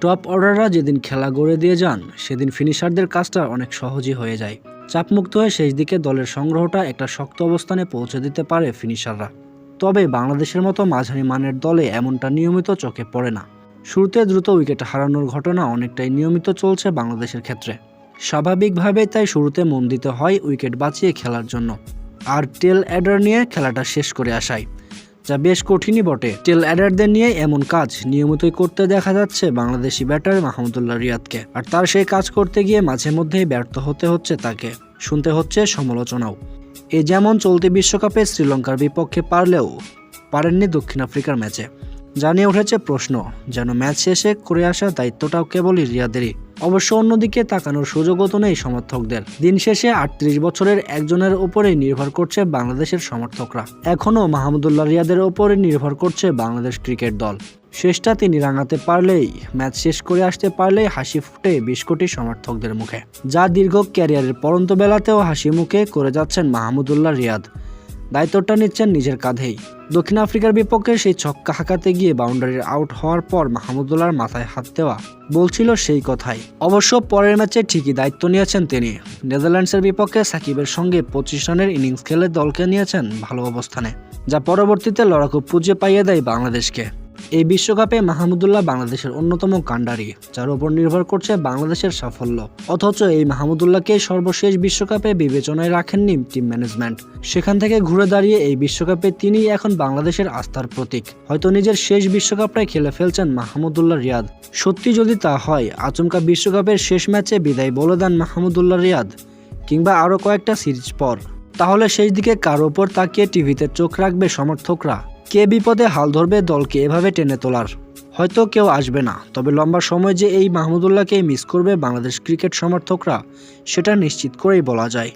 Top অর্ডাররা যেদিন খেলা গড়ে দিয়ে যান সেদিন ফিনিশারদের কাজটা অনেক সহজই হয়ে যায়। চাপমুক্ত হয়ে শেষ দিকে দলের সংগ্রহটা একটা শক্ত অবস্থানে পৌঁছে দিতে পারে ফিনিশাররা। তবে বাংলাদেশের মতো মাঝারি মানের দলে এমনটা নিয়মিত চোখে পড়ে না। শুরুতে দ্রুত উইকেট হারানোর ঘটনা অনেকটাই নিয়মিত চলছে বাংলাদেশের ক্ষেত্রে। স্বাভাবিকভাবেই তাই শুরুতে মন দিতে হয় উইকেট বাঁচিয়ে খেলার জন্য, আর টেল অ্যাডার নিয়ে খেলাটা শেষ করে আসায়, যা বেশ কঠিনই বটে। টেল অ্যাডারদের নিয়ে এমন কাজ নিয়মিতই করতে দেখা যাচ্ছে বাংলাদেশি ব্যাটার মাহমুদুল্লাহ রিয়াদকে, আর তার সেই কাজ করতে গিয়ে মাঝে মধ্যেই ব্যর্থ হতে হচ্ছে তাকে, শুনতে হচ্ছে সমালোচনাও। এ যেমন চলতি বিশ্বকাপে শ্রীলঙ্কার বিপক্ষে পারেননি দক্ষিণ আফ্রিকার ম্যাচে, জানিয়ে উঠেছে প্রশ্ন যেন ম্যাচ শেষে করে আসা দায়িত্বটাও কেবলই রিয়াদেরই। অবশ্য অন্যদিকে তাকানোর সুযোগও তো নেই সমর্থকদের। দিন শেষে 38 বছরের একজনের উপরেই নির্ভর করছে বাংলাদেশের সমর্থকরা। এখনও মাহমুদুল্লাহ রিয়াদের উপরে নির্ভর করছে বাংলাদেশ ক্রিকেট দল। শেষটা তিনি রাঙাতে পারলেই, ম্যাচ শেষ করে আসতে পারলেই হাসি ফুটে 20 কোটি সমর্থকদের মুখে, যা দীর্ঘ ক্যারিয়ারের পরন্ত বেলাতেও হাসি মুখে করে যাচ্ছেন মাহমুদুল্লাহ রিয়াদ। দায়িত্বটা নিচ্ছেন নিজের কাঁধেই। দক্ষিণ আফ্রিকার বিপক্ষে সেই ছক্কা হাঁকাতে গিয়ে বাউন্ডারির আউট হওয়ার পর মাহমুদুল্লাহর মাথায় হাত দেওয়া বলছিল সেই কথাই। অবশ্য পরের ম্যাচে ঠিকই দায়িত্ব নিয়েছেন তিনি। নেদারল্যান্ডসের বিপক্ষে সাকিবের সঙ্গে 25 রানের ইনিংস খেলে দলকে নিয়েছেন ভালো অবস্থানে, যা পরবর্তীতে লড়াকু পুঁজে পাইয়ে দেয় বাংলাদেশকে। এই বিশ্বকাপে মাহমুদুল্লাহ বাংলাদেশের অন্যতম কাণ্ডারি, যার উপর নির্ভর করছে বাংলাদেশের সাফল্য। অথচ এই মাহমুদুল্লাহকে সর্বশেষ বিশ্বকাপে বিবেচনায় রাখেননি টিম ম্যানেজমেন্ট। সেখান থেকে ঘুরে দাঁড়িয়ে এই বিশ্বকাপে তিনিই এখন বাংলাদেশের আস্থার প্রতীক। হয়তো নিজের শেষ বিশ্বকাপটাই খেলে ফেলছেন মাহমুদুল্লাহ রিয়াদ। সত্যি যদি তা হয়, আচমকা বিশ্বকাপের শেষ ম্যাচে বিদায় বলে দেন মাহমুদুল্লাহ রিয়াদ, কিংবা আরও কয়েকটা সিরিজ পর, তাহলে শেষ দিকে কার ওপর তাকিয়ে টিভিতে চোখ রাখবে সমর্থকরা? কে বিপদে হাল ধরবে দলকে এভাবে টেনে তোলার? হয়তো কেউ আসবে না, তবে লম্বা সময় যে এই মাহমুদুল্লাহকে মিস করবে বাংলাদেশ ক্রিকেট সমর্থকরা, সেটা নিশ্চিত করেই বলা যায়।